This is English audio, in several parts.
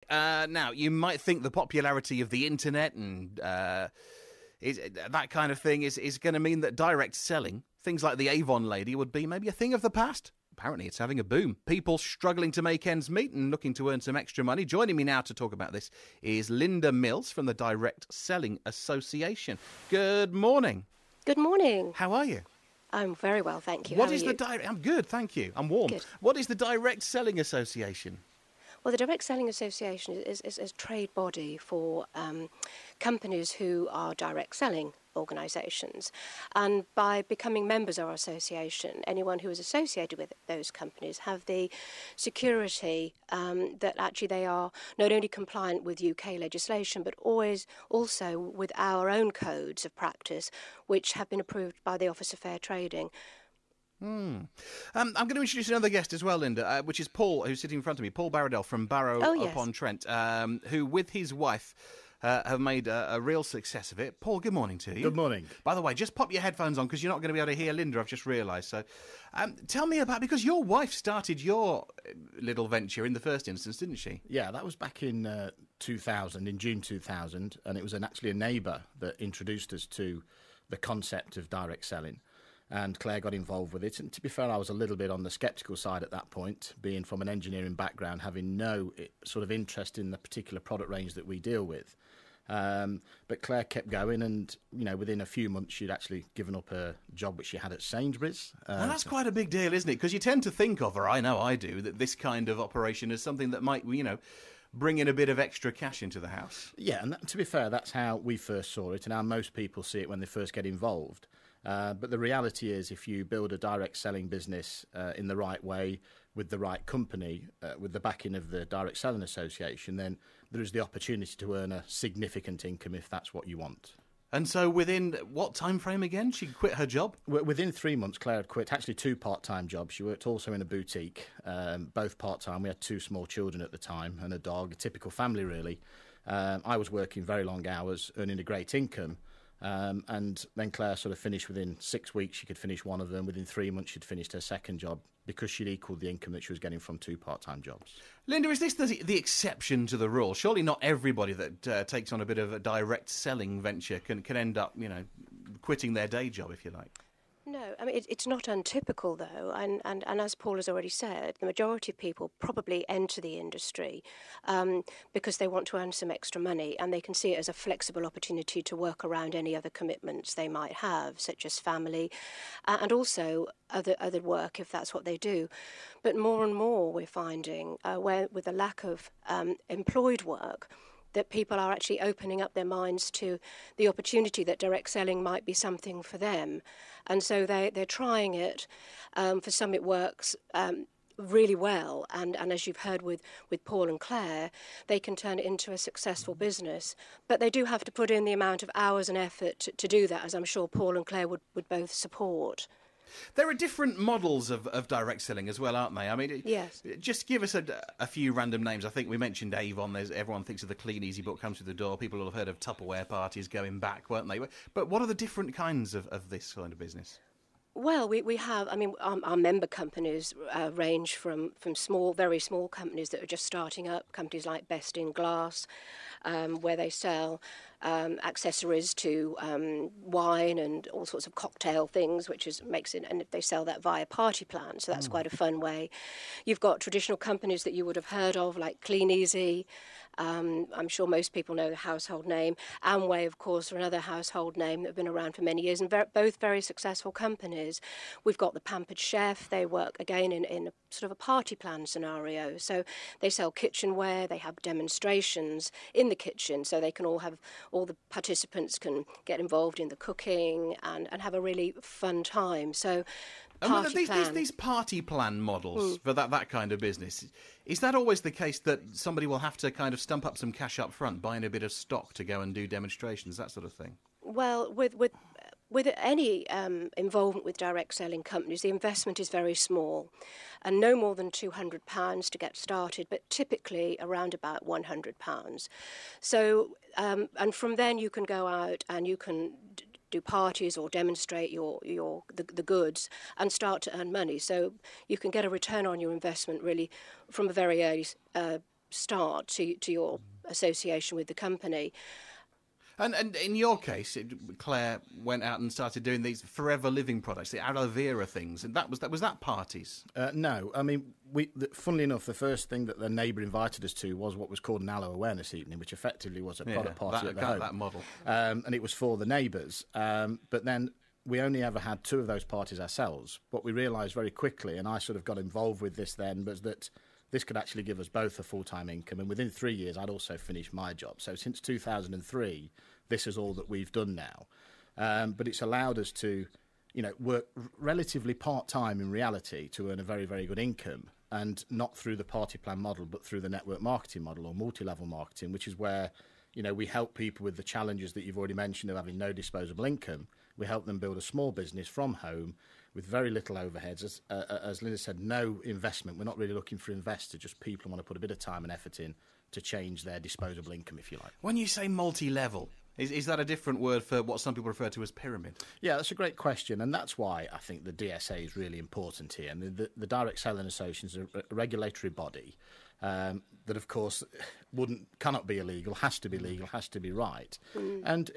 Now, you might think the popularity of the internet and that kind of thing is going to mean that direct selling, things like the Avon lady, would be maybe a thing of the past. Apparently, it's having a boom. People struggling to make ends meet and looking to earn some extra money. Joining me now to talk about this is Lynda Mills from the Direct Selling Association. Good morning. Good morning. How are you? I'm very well, thank you. What How is are the you? I'm good, thank you. I'm warm. Good. What is the Direct Selling Association? Well, the Direct Selling Association is a trade body for companies who are direct selling organisations. And by becoming members of our association, anyone who is associated with those companies have the security that actually they are not only compliant with UK legislation, but always also with our own codes of practice, which have been approved by the Office of Fair Trading. I'm going to introduce another guest as well, Lynda, which is Paul, who's sitting in front of me, Paul Barradell from Barrow-upon-Trent, who, with his wife, have made a real success of it. Paul, good morning to you. Good morning. By the way, just pop your headphones on because you're not going to be able to hear Lynda, I've just realised. So tell me about, because your wife started your little venture in the first instance, didn't she? Yeah, that was back in 2000, in June 2000, and it was actually a neighbour that introduced us to the concept of direct selling. And Claire got involved with it. And to be fair, I was a little bit on the sceptical side at that point, being from an engineering background, having no sort of interest in the particular product range that we deal with. But Claire kept going, and within a few months, she'd actually given up her job which she had at Sainsbury's. Well, that's quite a big deal, isn't it? Because you tend to think of, or I know I do, that this kind of operation is something that might, bring in a bit of extra cash into the house. Yeah, and to be fair, that's how we first saw it, and how most people see it when they first get involved. But the reality is, if you build a direct selling business in the right way, with the right company, with the backing of the Direct Selling Association, then there is the opportunity to earn a significant income if that's what you want. And so within what time frame again? She quit her job? Within 3 months, Claire had quit actually 2 part-time jobs. She worked also in a boutique, both part-time. We had 2 small children at the time and a dog, a typical family really. I was working very long hours, earning a great income. And then Claire sort of finished within 6 weeks. She could finish one of them. Within 3 months, she'd finished her second job because she'd equalled the income that she was getting from 2 part-time jobs. Lynda, is this the exception to the rule? Surely not everybody that takes on a bit of a direct selling venture can end up, quitting their day job, if you like. No, I mean, it's not untypical, though, and as Paul has already said, the majority of people probably enter the industry because they want to earn some extra money, and they can see it as a flexible opportunity to work around any other commitments they might have, such as family, and also other work, if that's what they do. But more and more we're finding, where with the lack of employed work, that people are actually opening up their minds to the opportunity that direct selling might be something for them. And so they're trying it. For some it works really well. And as you've heard with Paul and Claire, they can turn it into a successful business. But they do have to put in the amount of hours and effort to do that, as I'm sure Paul and Claire would both support. There are different models of direct selling as well, aren't they? I mean, yes. Just give us a few random names. I think we mentioned Avon. Everyone thinks of the Clean Easy book comes through the door. People will have heard of Tupperware parties going back, weren't they? But what are the different kinds of this kind of business? Well, we have, I mean, our member companies range from small, very small companies that are just starting up, companies like Best in Glass, where they sell accessories to wine and all sorts of cocktail things, makes it, and they sell that via party plans, so that's quite a fun way. You've got traditional companies that you would have heard of, like Clean Easy. I'm sure most people know the household name. Amway, of course, are another household name that have been around for many years, and both very successful companies. We've got the Pampered Chef. They work, again, in a sort of a party plan scenario. So they sell kitchenware. They have demonstrations in the kitchen, so they can all the participants can get involved in the cooking and have a really fun time. So these party plan models for that kind of business, is that always the case that somebody will have to kind of stump up some cash up front, buying a bit of stock to go and do demonstrations, that sort of thing? Well, with any involvement with direct selling companies, the investment is very small, and no more than £200 to get started, but typically around about £100. So, and from then you can go out and you can do parties or demonstrate the goods and start to earn money. So you can get a return on your investment really from a very early start to your association with the company. And in your case, Claire went out and started doing these forever living products, the aloe vera things, and was that parties? No, I mean, funnily enough, the first thing that the neighbour invited us to was what was called an aloe awareness evening, which effectively was a product party at the home. That model, and it was for the neighbours. But then we only ever had 2 of those parties ourselves. What we realised very quickly, and I sort of got involved with this then, was that this could actually give us both a full-time income, and within 3 years I'd also finished my job. So since 2003, this is all that we've done now. But it's allowed us to, work relatively part-time in reality to earn a very, very good income, and not through the party plan model, but through the network marketing model or multi-level marketing, which is where, we help people with the challenges that you've already mentioned of having no disposable income. We help them build a small business from home with very little overheads. As Lynda said, no investment. We're not really looking for investors, just people who want to put a bit of time and effort in to change their disposable income, if you like. When you say multi-level, is that a different word for what some people refer to as pyramid? Yeah, that's a great question, and that's why I think the DSA is really important here. And the Direct Selling Association is a regulatory body that, of course, cannot be illegal, has to be legal, has to be right. And,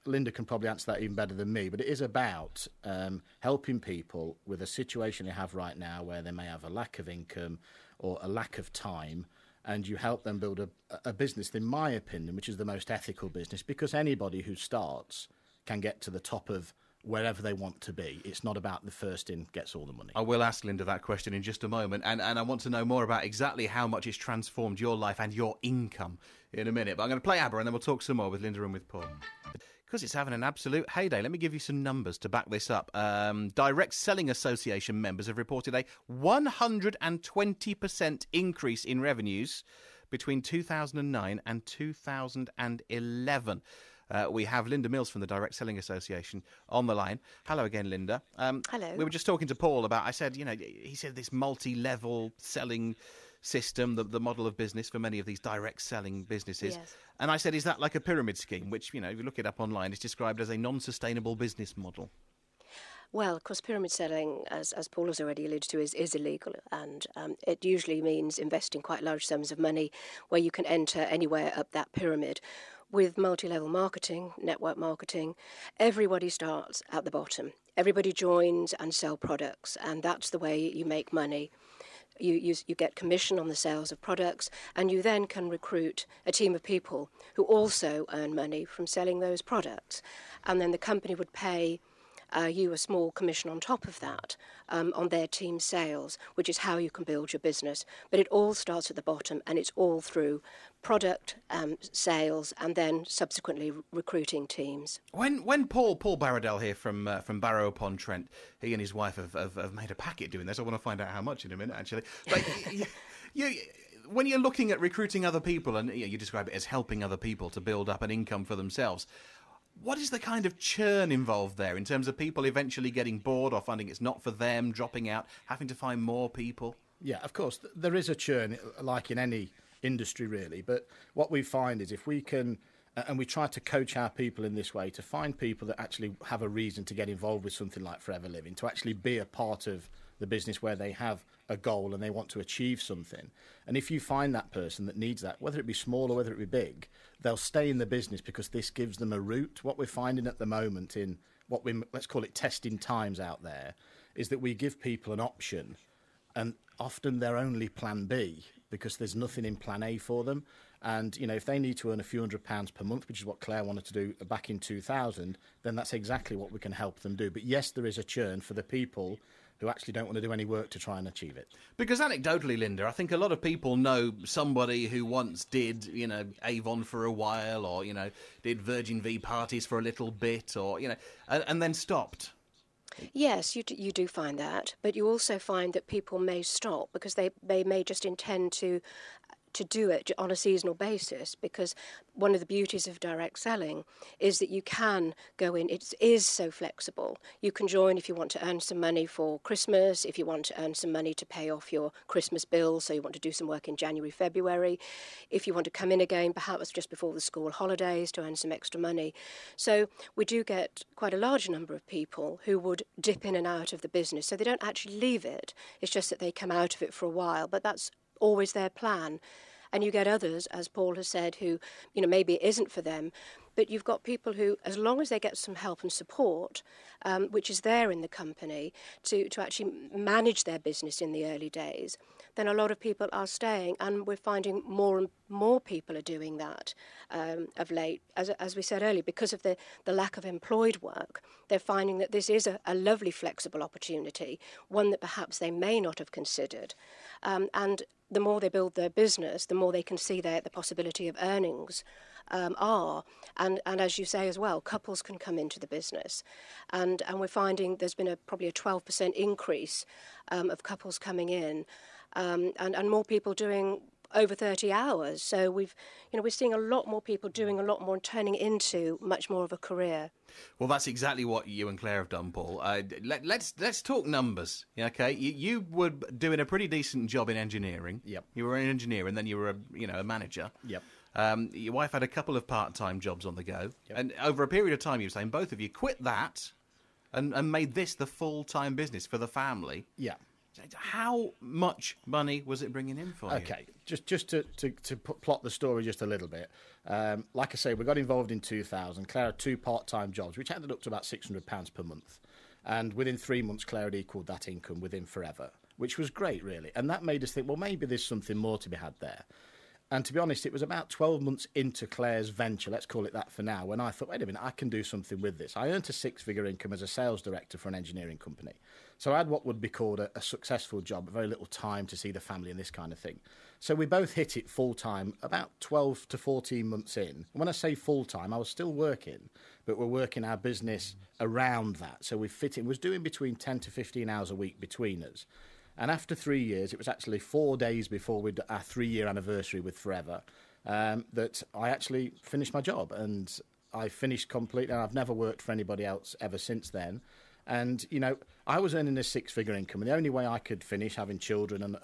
Lynda can probably answer that even better than me, but it is about helping people with a situation they have right now where they may have a lack of income or a lack of time, and you help them build a business, in my opinion, which is the most ethical business, because anybody who starts can get to the top of wherever they want to be. It's not about the first in gets all the money. I will ask Lynda that question in just a moment, and I want to know more about exactly how much it's transformed your life and your income in a minute. But I'm going to play ABBA, and then we'll talk some more with Lynda and with Paul. Because it's having an absolute heyday. Let me give you some numbers to back this up. Direct Selling Association members have reported a 120% increase in revenues between 2009 and 2011. We have Lynda Mills from the Direct Selling Association on the line. Hello again, Lynda. Hello. We were just talking to Paul about, he said this multi-level selling system, the model of business for many of these direct selling businesses. Yes. And I said, is that like a pyramid scheme, which, if you look it up online, is described as a non-sustainable business model? Well, of course, pyramid selling, as Paul has already alluded to, is illegal, and it usually means investing quite large sums of money where you can enter anywhere up that pyramid. With multi-level marketing, network marketing, everybody starts at the bottom. Everybody joins and sell products, and that's the way you make money. You get commission on the sales of products, and you then can recruit a team of people who also earn money from selling those products. And then the company would pay you a small commission on top of that on their team sales, which is how you can build your business. But it all starts at the bottom, and it's all through product sales and then subsequently recruiting teams. When Paul Barradell here from Barrow upon Trent, he and his wife have made a packet doing this. I want to find out how much in a minute, actually. But when you're looking at recruiting other people, and you describe it as helping other people to build up an income for themselves, what is the kind of churn involved there in terms of people eventually getting bored or finding it's not for them, dropping out, having to find more people? Yeah, of course, there is a churn, like in any industry, really. But what we find is if we can, and we try to coach our people in this way, to find people that actually have a reason to get involved with something like Forever Living, to actually be a part of the business where they have a goal and they want to achieve something. And if you find that person that needs that, whether it be small or whether it be big, they'll stay in the business because this gives them a route. What we're finding at the moment in what let's call it testing times out there, is that we give people an option, and often they're only plan B because there's nothing in plan A for them. And, if they need to earn a few £100s per month, which is what Claire wanted to do back in 2000, then that's exactly what we can help them do. But yes, there is a churn for the people who actually don't want to do any work to try and achieve it. Because anecdotally, Lynda, I think a lot of people know somebody who once did, Avon for a while, or, did Virgin V parties for a little bit, or, and then stopped. Yes, you do find that, but you also find that people may stop because they may just intend to do it on a seasonal basis, because one of the beauties of direct selling is that you can go in. It is so flexible. You can join if you want to earn some money for Christmas, if you want to earn some money to pay off your Christmas bills, so you want to do some work in January, February, if you want to come in again perhaps just before the school holidays to earn some extra money. So we do get quite a large number of people who would dip in and out of the business, so they don't actually leave it. It's just that they come out of it for a while, but that's always their plan. And you get others, as Paul has said, who, maybe it isn't for them. But you've got people who, as long as they get some help and support, which is there in the company, to actually manage their business in the early days, then a lot of people are staying. And we're finding more and more people are doing that of late. As we said earlier, because of the lack of employed work, they're finding that this is a lovely flexible opportunity, one that perhaps they may not have considered. And the more they build their business, the more they can see the possibility of earnings are. And as you say as well, couples can come into the business. And we're finding there's been probably a 12% increase of couples coming in, and more people doing over 30 hours. So we're seeing a lot more people doing a lot more and turning into much more of a career. Well, that's exactly what you and Claire have done, Paul. Let's talk numbers. Okay, you were doing a pretty decent job in engineering. Yep. You were an engineer, and then you were a manager. Yep. Your wife had a couple of part-time jobs on the go, Yep. and over a period of time, you were saying both of you quit that and made this the full-time business for the family. Yeah. How much money was it bringing in for you? Okay, just to plot the story just a little bit. Like I say, we got involved in 2000. Claire had 2 part-time jobs, which added up to about £600 per month. And within 3 months, Claire had equalled that income within forever, which was great, really. And that made us think, well, maybe there's something more to be had there. And to be honest, it was about 12 months into Claire's venture, let's call it that for now, when I thought, wait a minute, I can do something with this. I earned a 6-figure income as a sales director for an engineering company. So I had what would be called a successful job, very little time to see the family and this kind of thing. So we both hit it full-time about 12 to 14 months in. And when I say full-time, I was still working, but we're working our business around that. So we fit in, was doing between 10 to 15 hours a week between us. And after 3 years, it was actually 4 days before our 3-year anniversary with Forever, that I actually finished my job. And I finished completely, and I've never worked for anybody else ever since then. And, I was earning a 6-figure income, and the only way I could finish having children and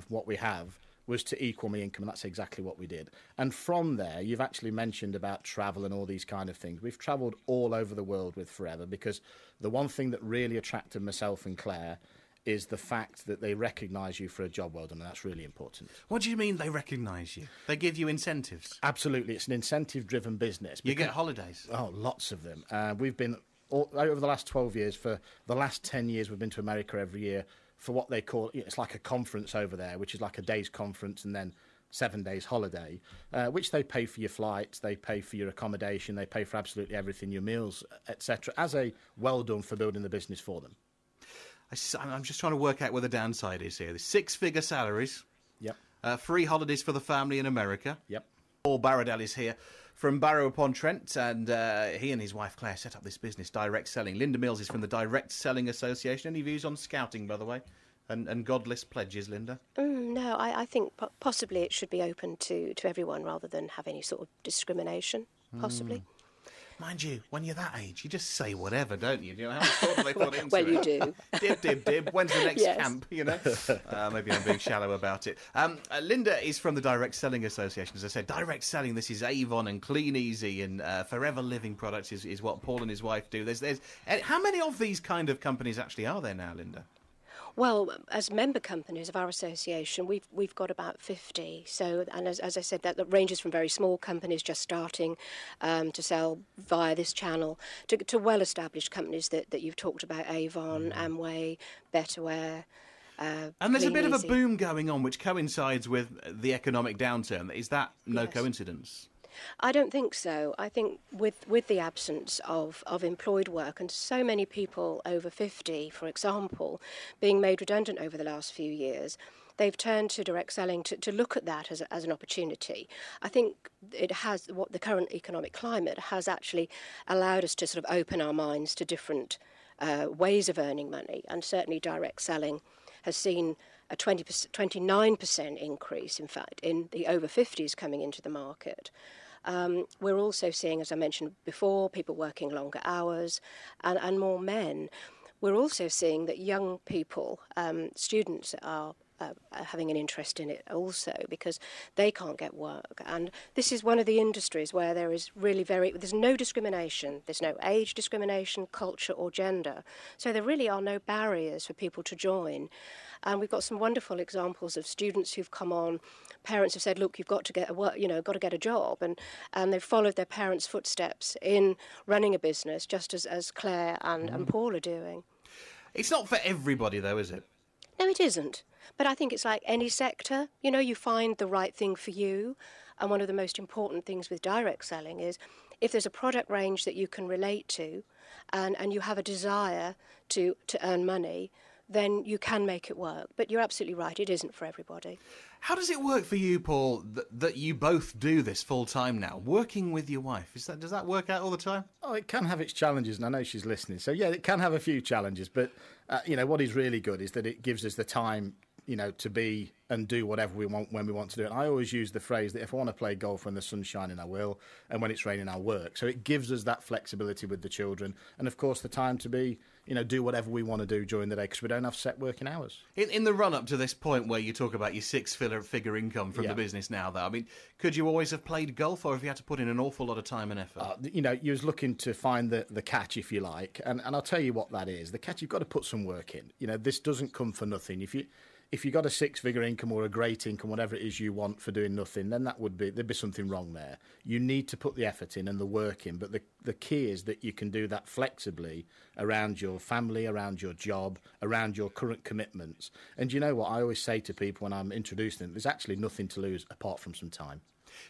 what we have was to equal my income, and that's exactly what we did. And from there, you've actually mentioned about travel and all these kind of things. We've travelled all over the world with Forever, because the one thing that really attracted myself and Claire is the fact that they recognise you for a job well done, and that's really important. What do you mean they recognise you? They give you incentives? Absolutely. It's an incentive-driven business. You get holidays? Oh, lots of them. We've been, over the last 12 years, for the last 10 years, we've been to America every year for what they call, it's like a conference over there, which is like a day's conference and then 7 days holiday, which they pay for your flights, they pay for your accommodation, they pay for absolutely everything, your meals, etc., as a well done for building the business for them. I'm just trying to work out where the downside is here. There's 6-figure salaries. Yep. Free holidays for the family in America. Yep. Paul Barradell is here from Barrow-upon-Trent, and he and his wife Claire set up this business, Direct Selling. Lynda Mills is from the Direct Selling Association. Any views on scouting, by the way? And godless pledges, Lynda? No, I think possibly it should be open to everyone rather than have any sort of discrimination, possibly. Mind you, when you're that age, you just say whatever, don't you? How much thought have they put into Well, it? you do. Dib, dib, dib. When's the next Yes. camp, Maybe I'm being shallow about it. Lynda is from the Direct Selling Association. As I said, direct selling, this is Avon and Clean Easy and Forever Living products is what Paul and his wife do. There's how many of these kind of companies actually are there now, Lynda? Well, as member companies of our association, we've got about 50. So, and as I said, that ranges from very small companies just starting to sell via this channel to well-established companies that you've talked about, Avon, Amway, Betterware. And there's a bit Clean of a Easy. boom going on, which coincides with the economic downturn. Is that no Yes. coincidence? I don't think so. I think with the absence of employed work and so many people over 50, for example, being made redundant over the last few years, they've turned to direct selling to look at that as an opportunity. I think it has, what the current economic climate has actually allowed us to sort of open our minds to different ways of earning money, and certainly direct selling has seen a 29% increase, in fact, in the over 50s coming into the market. We're also seeing, as I mentioned before, people working longer hours and more men. We're also seeing that young people, students, are having an interest in it also, because they can't get work. And this is one of the industries where there is really there's no discrimination. There's no age discrimination, culture or gender. So there really are no barriers for people to join. And we've got some wonderful examples of students who've come on. Parents have said, look, you've got to get got to get a job. And they've followed their parents' footsteps in running a business, just as Claire and Paul are doing. It's not for everybody, though, is it? No, it isn't. But I think it's like any sector. You find the right thing for you. And one of the most important things with direct selling is if there's a product range that you can relate to and you have a desire to earn money, then you can make it work. But you're absolutely right, it isn't for everybody. How does it work for you, Paul, that you both do this full-time now, working with your wife? Does that work out all the time? Oh, it can have its challenges, and I know she's listening. So, yeah, it can have a few challenges. But, what is really good is that it gives us the time, to be and do whatever we want when we want to do it. And I always use the phrase that if I want to play golf when the sun's shining, I will, and when it's raining, I'll work. So it gives us that flexibility with the children and, of course, the time to be, do whatever we want to do during the day because we don't have set working hours. In the run-up to this point where you talk about your six-figure income from the business now, though, I mean, could you always have played golf or have you had to put in an awful lot of time and effort? You was looking to find the catch, if you like, and I'll tell you what that is. The catch, you've got to put some work in. This doesn't come for nothing. If you got a six-figure income or a great income, whatever it is you want for doing nothing, then there'd be something wrong there. You need to put the effort in and the work in, but the key is that you can do that flexibly around your family, around your job, around your current commitments. And you know what I always say to people when I'm introducing them, there's actually nothing to lose apart from some time.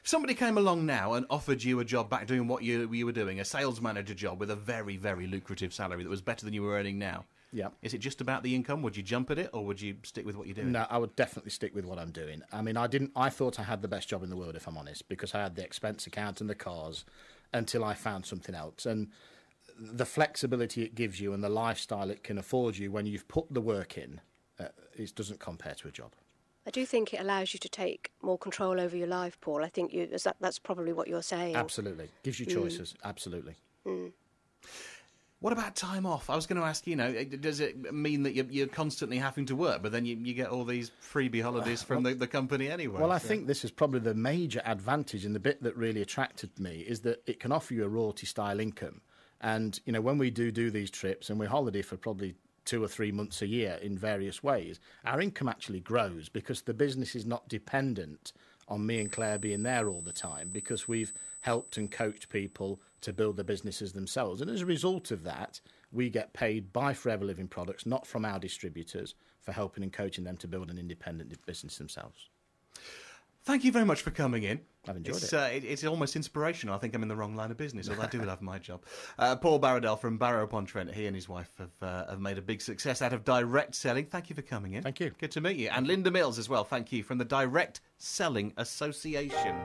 If somebody came along now and offered you a job back doing what you were doing, a sales manager job with a very, very lucrative salary that was better than you were earning now, yeah. Is it just about the income? Would you jump at it, or would you stick with what you're doing? No, I would definitely stick with what I'm doing. I mean, I thought I had the best job in the world, if I'm honest, because I had the expense account and the cars until I found something else. And the flexibility it gives you and the lifestyle it can afford you when you've put the work in, it doesn't compare to a job. I do think it allows you to take more control over your life, Paul. I think that's probably what you're saying. Absolutely. Gives you choices. Absolutely. Mm. What about time off? I was going to ask, does it mean that you're constantly having to work, but then you get all these freebie holidays from the company anyway? Well, I think this is probably the major advantage, and the bit that really attracted me is that it can offer you a royalty-style income. And, when we do these trips, and we holiday for probably 2 or 3 months a year in various ways, our income actually grows because the business is not dependent on me and Claire being there all the time, because we've helped and coached people to build their businesses themselves. And as a result of that, we get paid by Forever Living Products, not from our distributors, for helping and coaching them to build an independent business themselves. Thank you very much for coming in. I've enjoyed it. It's almost inspirational. I think I'm in the wrong line of business, although I do love my job. Paul Barradell from Barrow-upon-Trent, he and his wife have made a big success out of direct selling. Thank you for coming in. Thank you. Good to meet you. And Lynda Mills as well, thank you, from the Direct Selling Association.